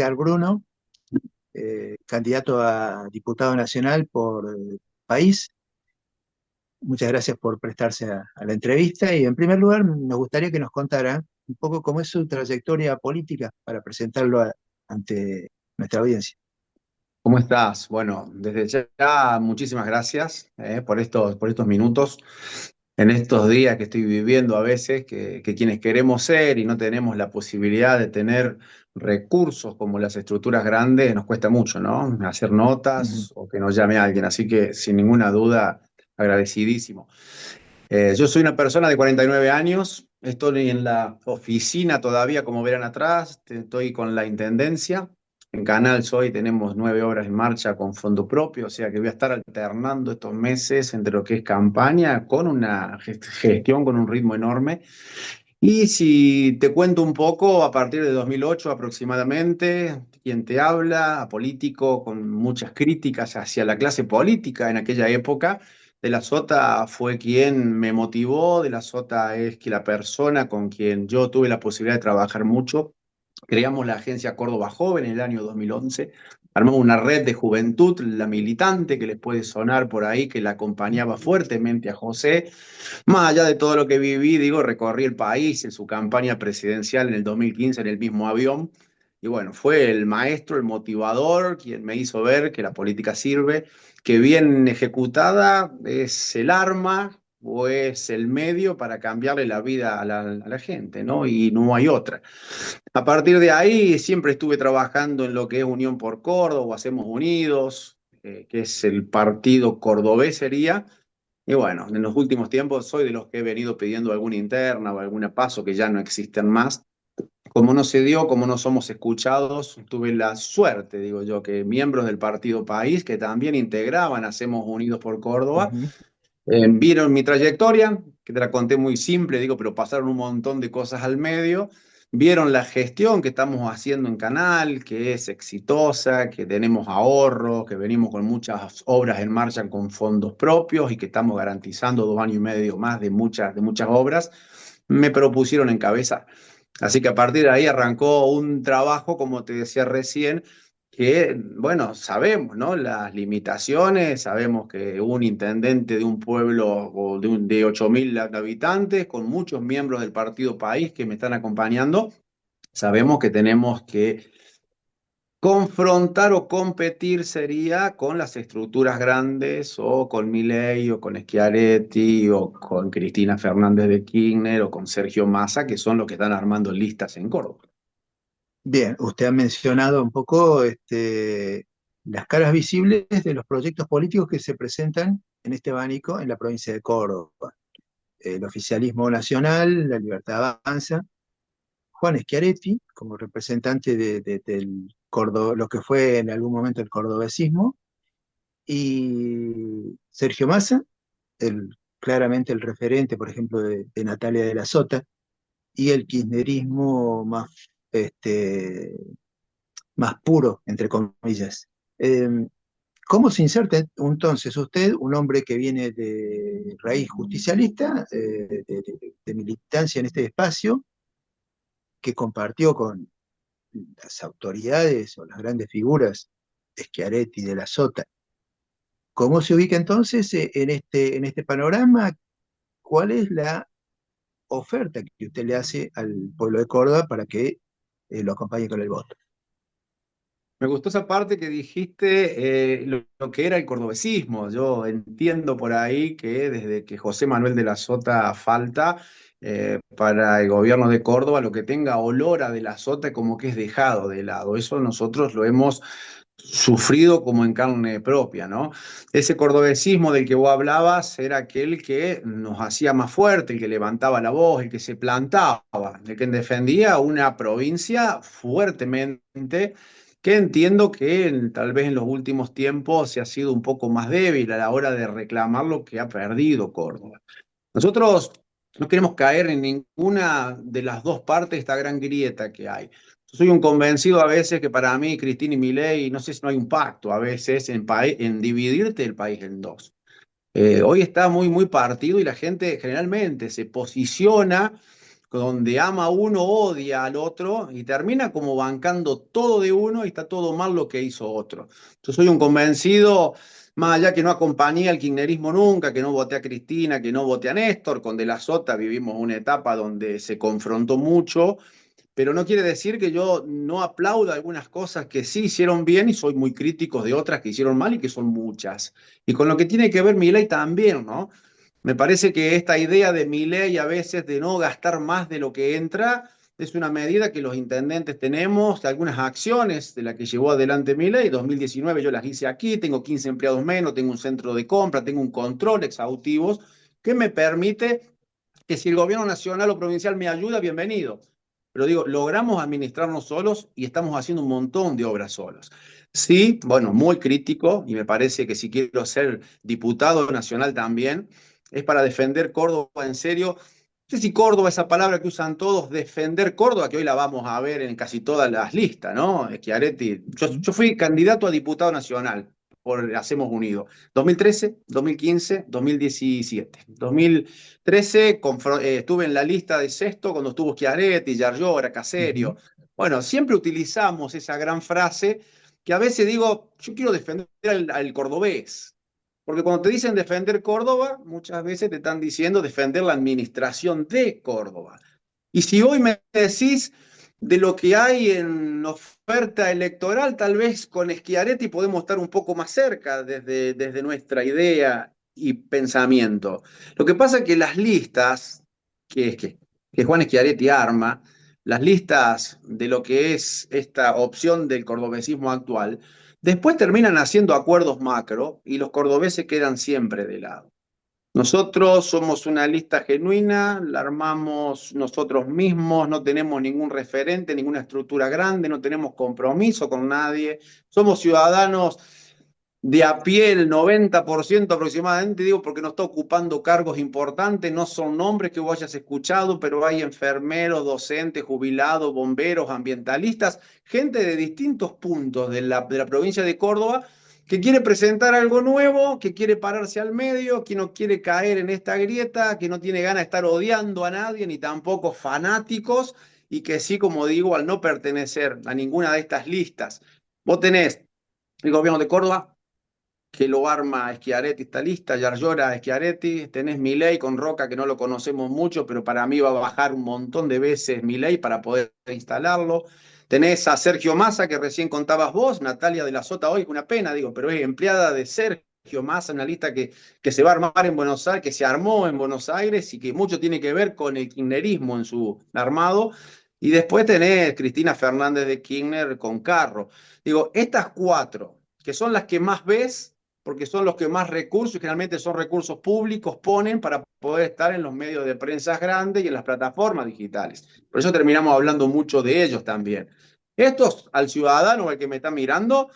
Edgar Bruno, candidato a diputado nacional por país. Muchas gracias por prestarse a la entrevista y en primer lugar nos gustaría que nos contara un poco cómo es su trayectoria política para presentarlo ante nuestra audiencia. ¿Cómo estás? Bueno, desde ya muchísimas gracias por estos minutos, en estos días que estoy viviendo a veces, que quienes queremos ser y no tenemos la posibilidad de tener recursos como las estructuras grandes, nos cuesta mucho, ¿no? Hacer Ujú. notas o que nos llame alguien, así que sin ninguna duda, agradecidísimo. Yo soy una persona de 49 años, estoy en la oficina todavía, como verán atrás, estoy con la intendencia. En Canal Soy tenemos 9 obras en marcha con fondo propio, o sea que voy a estar alternando estos meses entre lo que es campaña con una gestión con un ritmo enorme. Y si te cuento un poco, a partir de 2008 aproximadamente, quien te habla, político con muchas críticas hacia la clase política en aquella época, De la Sota fue quien me motivó. De la Sota es que la persona con quien yo tuve la posibilidad de trabajar mucho. Creamos la agencia Córdoba Joven en el año 2011. Armamos una red de juventud, la militante, que les puede sonar por ahí, que la acompañaba fuertemente a José. Más allá de todo lo que viví, digo, recorrí el país en su campaña presidencial en el 2015 en el mismo avión. Y bueno, fue el maestro, el motivador, quien me hizo ver que la política sirve, que bien ejecutada es el arma o es el medio para cambiarle la vida a la gente, ¿no? Y no hay otra. A partir de ahí siempre estuve trabajando en lo que es Unión por Córdoba, o Hacemos Unidos, que es el partido cordobés sería. Y bueno, en los últimos tiempos soy de los que he venido pidiendo alguna interna o alguna paso que ya no existen más. Como no se dio, como no somos escuchados, tuve la suerte, digo yo, que miembros del Partido País, que también integraban Hacemos Unidos por Córdoba, Ujú. vieron mi trayectoria, que te la conté muy simple, digo, pero pasaron un montón de cosas al medio. Vieron la gestión que estamos haciendo en Canal, que es exitosa, que tenemos ahorros, que venimos con muchas obras en marcha con fondos propios y que estamos garantizando 2 años y medio más de muchas obras. Me propusieron encabezar. Así que a partir de ahí arrancó un trabajo, como te decía recién, que, bueno, sabemos, ¿no? Las limitaciones, sabemos que un intendente de un pueblo o de 8.000 habitantes, con muchos miembros del Partido País que me están acompañando, sabemos que tenemos que confrontar o competir sería con las estructuras grandes o con Milei o con Schiaretti o con Cristina Fernández de Kirchner o con Sergio Massa, que son los que están armando listas en Córdoba. Bien, usted ha mencionado un poco las caras visibles de los proyectos políticos que se presentan en este abanico en la provincia de Córdoba. El oficialismo nacional, la Libertad Avanza, Juan Schiaretti como representante del lo que fue en algún momento el cordobesismo, y Sergio Massa, claramente el referente, por ejemplo, de Natalia de la Sota, y el kirchnerismo más puro, entre comillas. Eh, ¿Cómo se inserta entonces usted, un hombre que viene de raíz justicialista, de militancia en este espacio, que compartió con las autoridades o las grandes figuras de Schiaretti, de la Sota? ¿Cómo se ubica entonces en este panorama? ¿Cuál es la oferta que usted le hace al pueblo de Córdoba para que lo acompañe con el voto? Me gustó esa parte que dijiste, lo que era el cordobesismo. Yo entiendo por ahí que desde que José Manuel de la Sota falta, para el gobierno de Córdoba, lo que tenga olor a de la Sota como que es dejado de lado. Eso nosotros lo hemos sufrido como en carne propia, ¿no? Ese cordobesismo del que vos hablabas era aquel que nos hacía más fuerte, el que levantaba la voz, el que se plantaba, el que defendía una provincia fuertemente, que entiendo que tal vez en los últimos tiempos se ha sido un poco más débil a la hora de reclamar lo que ha perdido Córdoba. Nosotros no queremos caer en ninguna de las dos partes de esta gran grieta que hay. Yo soy un convencido a veces que para mí, Cristina y Milei, no sé si no hay un pacto a veces en dividirte el país en dos. Hoy está muy, muy partido y la gente generalmente se posiciona donde ama a uno, odia al otro y termina como bancando todo de uno y está todo mal lo que hizo otro. Yo soy un convencido, más allá que no acompañé al kirchnerismo nunca, que no voté a Cristina, que no voté a Néstor, con De la Sota vivimos una etapa donde se confrontó mucho, pero no quiere decir que yo no aplauda algunas cosas que sí hicieron bien y soy muy crítico de otras que hicieron mal y que son muchas. Y con lo que tiene que ver Milei también, ¿no? Me parece que esta idea de Milei a veces de no gastar más de lo que entra es una medida que los intendentes tenemos, algunas acciones de las que llevó adelante Milei. 2019 yo las hice aquí, tengo 15 empleados menos, tengo un centro de compra, tengo un control exhaustivo que me permite que si el gobierno nacional o provincial me ayuda, bienvenido. Pero digo, logramos administrarnos solos y estamos haciendo un montón de obras solos. Sí, bueno, muy crítico, y me parece que si quiero ser diputado nacional también, es para defender Córdoba en serio. No sé si Córdoba, esa palabra que usan todos, defender Córdoba, que hoy la vamos a ver en casi todas las listas, ¿no? Schiaretti, yo fui candidato a diputado nacional por Hacemos Unido. 2013, 2015, 2017. 2013 estuve en la lista de sexto cuando estuvo Schiaretti, Yarlora, Ujú. Caserio. Bueno, siempre utilizamos esa gran frase que a veces digo, yo quiero defender al cordobés. Porque cuando te dicen defender Córdoba, muchas veces te están diciendo defender la administración de Córdoba. Y si hoy me decís de lo que hay en oferta electoral, tal vez con Schiaretti podemos estar un poco más cerca desde nuestra idea y pensamiento. Lo que pasa es que las listas que Juan Schiaretti arma, las listas de lo que es esta opción del cordobesismo actual, después terminan haciendo acuerdos macro y los cordobeses quedan siempre de lado. Nosotros somos una lista genuina, la armamos nosotros mismos, no tenemos ningún referente, ninguna estructura grande, no tenemos compromiso con nadie, somos ciudadanos de a pie, el 90% aproximadamente, digo, porque no está ocupando cargos importantes, no son nombres que vos hayas escuchado, pero hay enfermeros, docentes, jubilados, bomberos, ambientalistas, gente de distintos puntos de la provincia de Córdoba que quiere presentar algo nuevo, que quiere pararse al medio, que no quiere caer en esta grieta, que no tiene ganas de estar odiando a nadie, ni tampoco fanáticos, y que sí, como digo, al no pertenecer a ninguna de estas listas, vos tenés el gobierno de Córdoba, que lo arma Schiaretti, esta lista, Yarlora, Schiaretti, tenés Milei con Roca, que no lo conocemos mucho, pero para mí va a bajar un montón de veces Milei para poder instalarlo. Tenés a Sergio Massa, que recién contabas vos, Natalia de la Sota hoy, una pena, digo, pero es empleada de Sergio Massa, una lista que se va a armar en Buenos Aires, que se armó en Buenos Aires y que mucho tiene que ver con el kirchnerismo en su armado. Y después tenés Cristina Fernández de Kirchner con Carro. Digo, estas cuatro, que son las que más ves, porque son los que más recursos, y generalmente son recursos públicos, ponen para poder estar en los medios de prensa grandes y en las plataformas digitales. Por eso terminamos hablando mucho de ellos también. Estos al ciudadano, al que me está mirando,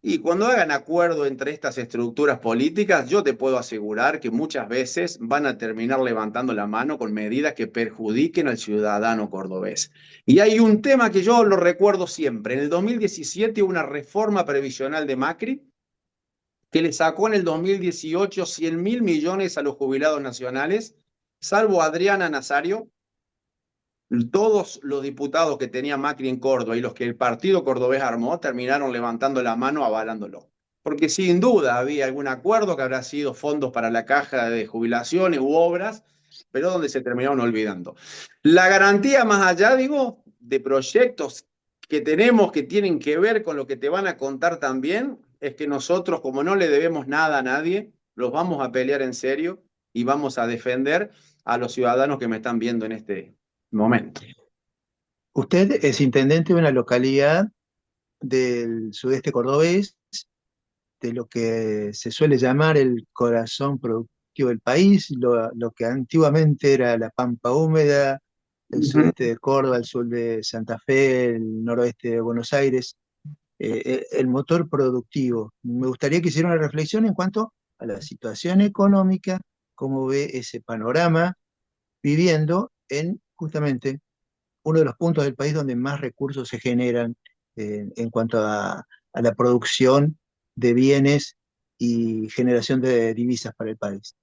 y cuando hagan acuerdo entre estas estructuras políticas, yo te puedo asegurar que muchas veces van a terminar levantando la mano con medidas que perjudiquen al ciudadano cordobés. Y hay un tema que yo lo recuerdo siempre. En el 2017 hubo una reforma previsional de Macri que le sacó en el 2018 100.000 millones a los jubilados nacionales, salvo Adriana Nazario, todos los diputados que tenía Macri en Córdoba y los que el partido cordobés armó terminaron levantando la mano avalándolo. Porque sin duda había algún acuerdo que habrá sido fondos para la caja de jubilaciones u obras, pero donde se terminaron olvidando. La garantía más allá, digo, de proyectos que tenemos que tienen que ver con lo que te van a contar también, es que nosotros, como no le debemos nada a nadie, los vamos a pelear en serio y vamos a defender a los ciudadanos que me están viendo en este momento. Usted es intendente de una localidad del sudeste cordobés, de lo que se suele llamar el corazón productivo del país, lo que antiguamente era la Pampa Húmeda, el Ujú. sudeste de Córdoba, el sur de Santa Fe, el noroeste de Buenos Aires, el motor productivo. Me gustaría que hiciera una reflexión en cuanto a la situación económica, cómo ve ese panorama viviendo en justamente uno de los puntos del país donde más recursos se generan en cuanto a la producción de bienes y generación de divisas para el país.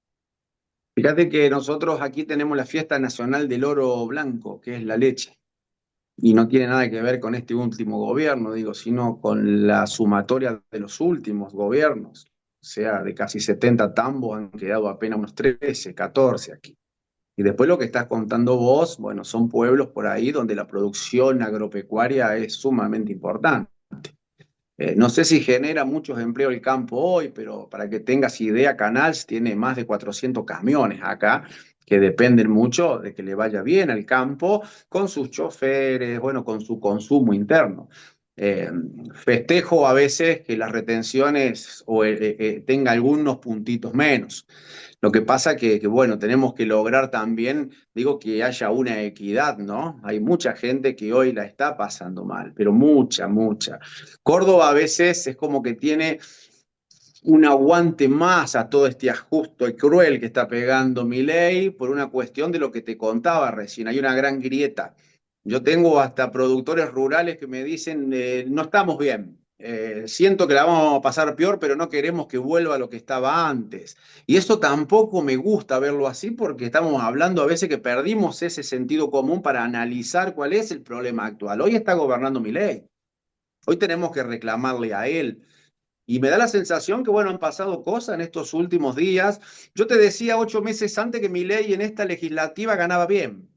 Fíjate que nosotros aquí tenemos la fiesta nacional del oro blanco, que es la leche, y no tiene nada que ver con este último gobierno, digo, sino con la sumatoria de los últimos gobiernos. O sea, de casi 70 tambos han quedado apenas unos 13, 14 aquí. Y después lo que estás contando vos, bueno, son pueblos por ahí donde la producción agropecuaria es sumamente importante. No sé si genera muchos empleos el campo hoy, pero para que tengas idea, Canals tiene más de 400 camiones acá que dependen mucho de que le vaya bien al campo con sus choferes, bueno, con su consumo interno. Eh, Festejo a veces que las retenciones tenga algunos puntitos menos. Lo que pasa bueno, tenemos que lograr también, digo, que haya una equidad, ¿no? Hay mucha gente que hoy la está pasando mal, pero mucha, mucha. Córdoba a veces es como que tiene un aguante más a todo este ajuste cruel que está pegando Milei por una cuestión de lo que te contaba recién. Hay una gran grieta. Yo tengo hasta productores rurales que me dicen, no estamos bien. Siento que la vamos a pasar peor, pero no queremos que vuelva a lo que estaba antes. Y eso tampoco me gusta verlo así porque estamos hablando a veces que perdimos ese sentido común para analizar cuál es el problema actual. Hoy está gobernando Milei. Hoy tenemos que reclamarle a él. Y me da la sensación que, bueno, han pasado cosas en estos últimos días. Yo te decía 8 meses antes que mi ley en esta legislativa ganaba bien.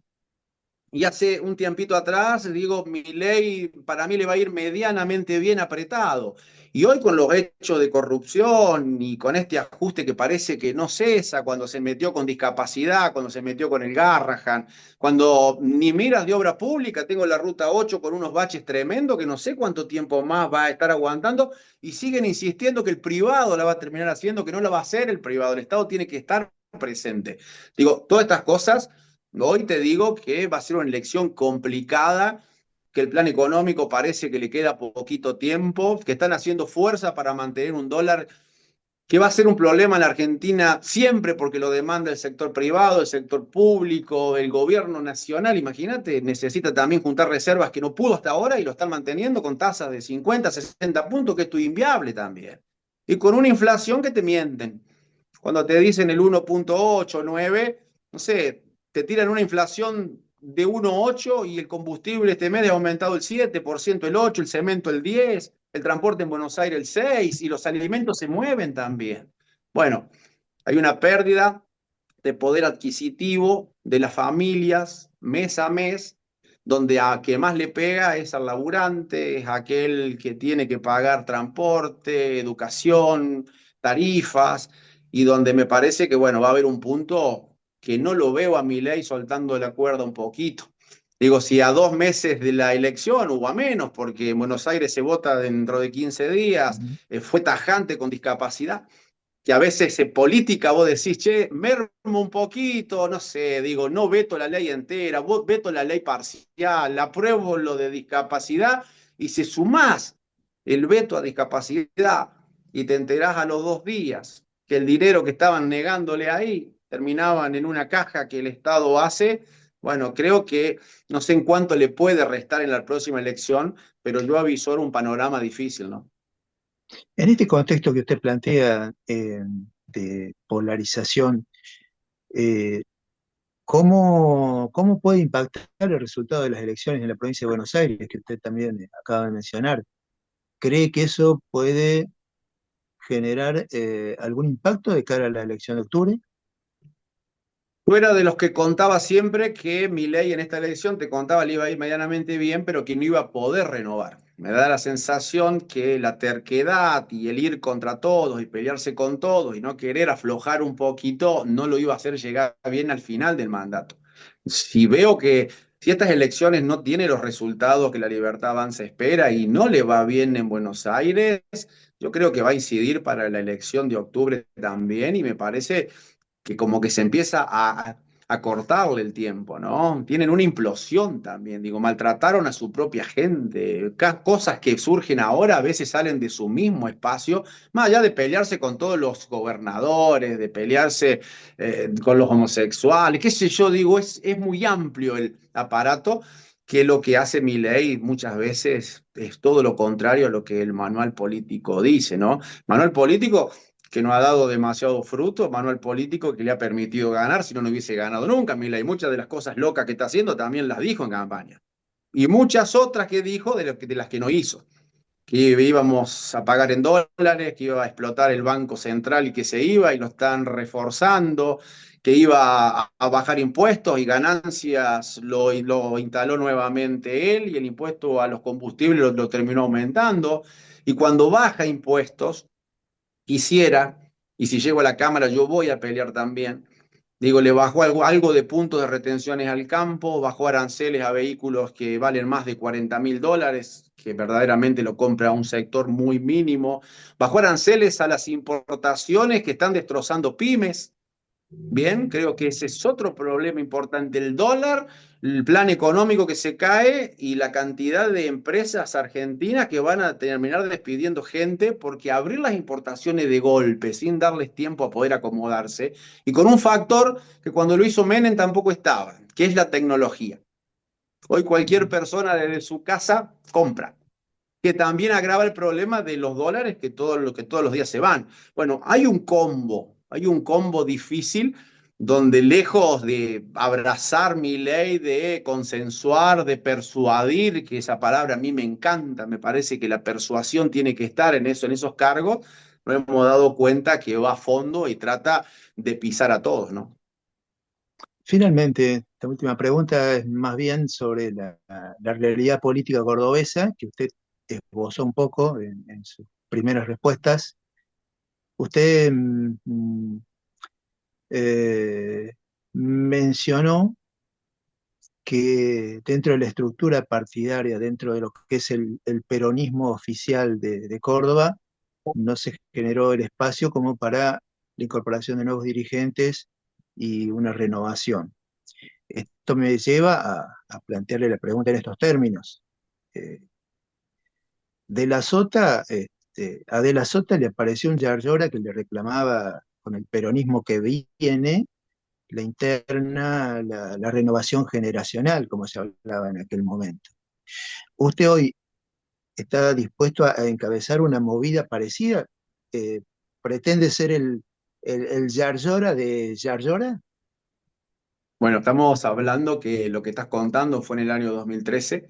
Y hace un tiempito atrás, digo, mi ley para mí le va a ir medianamente bien apretado. Y hoy con los hechos de corrupción y con este ajuste que parece que no cesa, cuando se metió con discapacidad, cuando se metió con el Garrahan, cuando ni miras de obra pública, tengo la ruta 8 con unos baches tremendos que no sé cuánto tiempo más va a estar aguantando y siguen insistiendo que el privado la va a terminar haciendo, que no la va a hacer el privado, el Estado tiene que estar presente. Digo, todas estas cosas. Hoy te digo que va a ser una elección complicada, que el plan económico parece que le queda poquito tiempo, que están haciendo fuerza para mantener un dólar que va a ser un problema en la Argentina siempre porque lo demanda el sector privado, el sector público, el gobierno nacional. Imagínate, necesita también juntar reservas que no pudo hasta ahora y lo están manteniendo con tasas de 50, 60 puntos, que esto es inviable también. Y con una inflación que te mienten. Cuando te dicen el 1,8, 9, no sé, te tiran una inflación de 1,8 y el combustible este mes ha aumentado el 7%, el 8%, el cemento el 10%, el transporte en Buenos Aires el 6% y los alimentos se mueven también. Bueno, hay una pérdida de poder adquisitivo de las familias mes a mes, donde a que más le pega es al laburante, es aquel que tiene que pagar transporte, educación, tarifas, y donde me parece que, bueno, va a haber un punto que no lo veo a Milei soltando la cuerda un poquito. Digo, si a 2 meses de la elección o a menos, porque en Buenos Aires se vota dentro de 15 días, Ujú. fue tajante con discapacidad, que a veces en política vos decís, che, mermo un poquito, no sé, digo, no veto la ley entera, vos veto la ley parcial, apruebo lo de discapacidad, y si sumás el veto a discapacidad y te enterás a los 2 días que el dinero que estaban negándole ahí terminaban en una caja que el Estado hace, bueno, creo que no sé en cuánto le puede restar en la próxima elección, pero yo avisoro un panorama difícil, ¿no? En este contexto que usted plantea de polarización, eh, ¿cómo puede impactar el resultado de las elecciones en la provincia de Buenos Aires, que usted también acaba de mencionar? ¿Cree que eso puede generar algún impacto de cara a la elección de octubre? Fuera de los que contaba siempre que Milei en esta elección te contaba le iba a ir medianamente bien, pero que no iba a poder renovar. Me da la sensación que la terquedad y el ir contra todos y pelearse con todos y no querer aflojar un poquito no lo iba a hacer llegar bien al final del mandato. Si veo que si estas elecciones no tienen los resultados que la Libertad Avanza espera y no le va bien en Buenos Aires, yo creo que va a incidir para la elección de octubre también y me parece que como que se empieza a cortarle el tiempo, ¿no? Tienen una implosión también, digo, maltrataron a su propia gente, cosas que surgen ahora a veces salen de su mismo espacio, más allá de pelearse con todos los gobernadores, de pelearse con los homosexuales, qué sé yo, digo, es muy amplio el aparato que lo que hace Milei muchas veces es todo lo contrario a lo que el manual político dice, ¿no? Manual político que no ha dado demasiado fruto, manual político que le ha permitido ganar, si no, no hubiese ganado nunca. Milei, muchas de las cosas locas que está haciendo también las dijo en campaña. Y muchas otras que dijo de las que no hizo. Que íbamos a pagar en dólares, que iba a explotar el Banco Central y que se iba y lo están reforzando, que iba a bajar impuestos y ganancias lo instaló nuevamente él y el impuesto a los combustibles lo terminó aumentando. Y cuando baja impuestos, quisiera, y si llego a la Cámara yo voy a pelear también, digo, le bajó algo de puntos de retenciones al campo, bajó aranceles a vehículos que valen más de $40.000, que verdaderamente lo compra un sector muy mínimo, bajó aranceles a las importaciones que están destrozando pymes. Bien, creo que ese es otro problema importante, el dólar, el plan económico que se cae y la cantidad de empresas argentinas que van a terminar despidiendo gente porque abrir las importaciones de golpe, sin darles tiempo a poder acomodarse, y con un factor que cuando lo hizo Menem tampoco estaba, que es la tecnología. Hoy cualquier persona desde su casa compra, que también agrava el problema de los dólares que todos los días se van. Bueno, hay un combo difícil donde lejos de abrazar mi ley, de consensuar, de persuadir, que esa palabra a mí me encanta, me parece que la persuasión tiene que estar en eso, en esos cargos, nos hemos dado cuenta que va a fondo y trata de pisar a todos, ¿no? Finalmente, esta última pregunta es más bien sobre la realidad política cordobesa, que usted esbozó un poco en sus primeras respuestas. Usted eh, mencionó que dentro de la estructura partidaria, dentro de lo que es el peronismo oficial de Córdoba, no se generó el espacio como para la incorporación de nuevos dirigentes y una renovación. Esto me lleva a plantearle la pregunta en estos términos. Eh, de la Sota, a De la Sota le apareció un Yarlora que le reclamaba con el peronismo que viene la interna, la renovación generacional, como se hablaba en aquel momento. ¿Usted hoy está dispuesto a encabezar una movida parecida? ¿Pretende ser el Yarlora de Yarlora? Bueno, estamos hablando que lo que estás contando fue en el año 2013.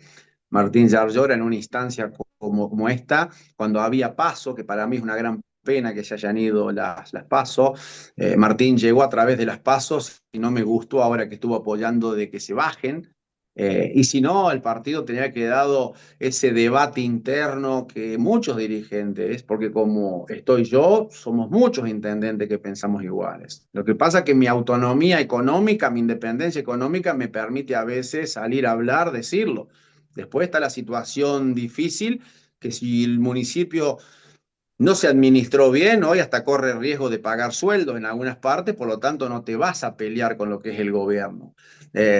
Martín Yarlora en una instancia como esta, cuando había PASO, que para mí es una gran pena que se hayan ido las PASO. Martín llegó a través de las PASOs y no me gustó ahora que estuvo apoyando de que se bajen. Y si no, el partido tenía que dado ese debate interno que muchos dirigentes, porque como estoy yo, somos muchos intendentes que pensamos iguales. Lo que pasa es que mi autonomía económica, mi independencia económica me permite a veces salir a hablar, decirlo. Después está la situación difícil, que si el municipio no se administró bien, hoy hasta corre riesgo de pagar sueldos en algunas partes, por lo tanto no te vas a pelear con lo que es el gobierno.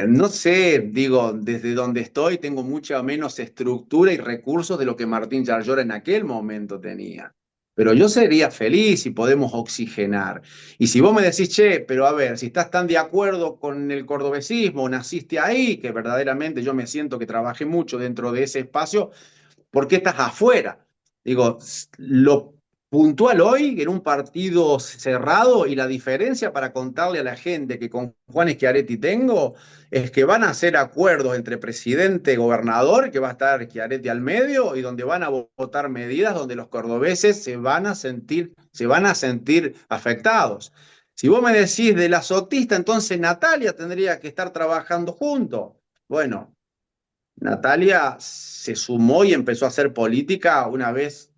No sé, digo, desde donde estoy tengo mucha menos estructura y recursos de lo que Martín Yarlora en aquel momento tenía. Pero yo sería feliz si podemos oxigenar. Y si vos me decís, che, pero a ver, si estás tan de acuerdo con el cordobesismo, naciste ahí, que verdaderamente yo me siento que trabajé mucho dentro de ese espacio, ¿por qué estás afuera? Digo, lo puntual hoy en un partido cerrado y la diferencia para contarle a la gente que con Juan Schiaretti tengo es que van a hacer acuerdos entre presidente y gobernador, que va a estar Schiaretti al medio y donde van a votar medidas donde los cordobeses se van a sentir afectados. Si vos me decís de la sotista, entonces Natalia tendría que estar trabajando junto. Bueno, Natalia se sumó y empezó a hacer política una vez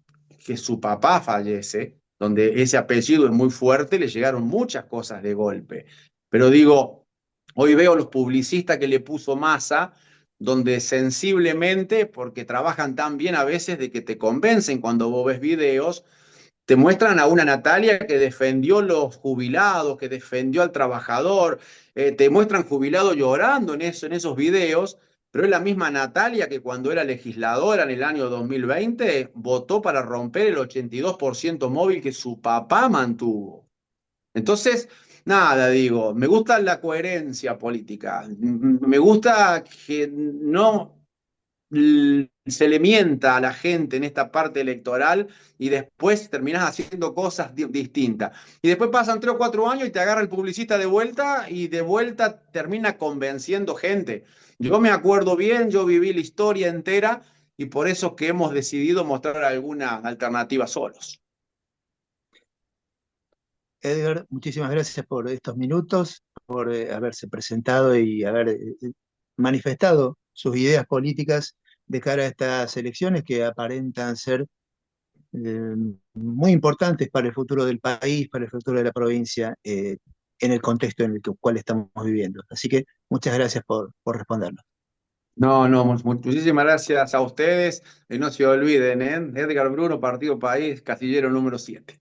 que su papá fallece, donde ese apellido es muy fuerte, le llegaron muchas cosas de golpe. Pero digo, hoy veo los publicistas que le puso Massa, donde sensiblemente, porque trabajan tan bien a veces de que te convencen cuando vos ves videos, te muestran a una Natalia que defendió los jubilados, que defendió al trabajador, te muestran jubilados llorando en esos videos, pero es la misma Natalia que cuando era legisladora en el año 2020 votó para romper el 82% móvil que su papá mantuvo. Entonces, nada, digo, me gusta la coherencia política, me gusta que se le mienta a la gente en esta parte electoral y después terminás haciendo cosas distintas. Y después pasan 3 o 4 años y te agarra el publicista de vuelta y de vuelta termina convenciendo gente. Yo me acuerdo bien, yo viví la historia entera y por eso que hemos decidido mostrar alguna alternativa solos. Edgar, muchísimas gracias por estos minutos, por haberse presentado y haber manifestado sus ideas políticas de cara a estas elecciones que aparentan ser eh, muy importantes para el futuro del país, para el futuro de la provincia, en el contexto en el cual estamos viviendo. Así que muchas gracias por respondernos. No, no, muchísimas gracias a ustedes. Y no se olviden, ¿eh? Edgar Bruno, Partido País, casillero número 7.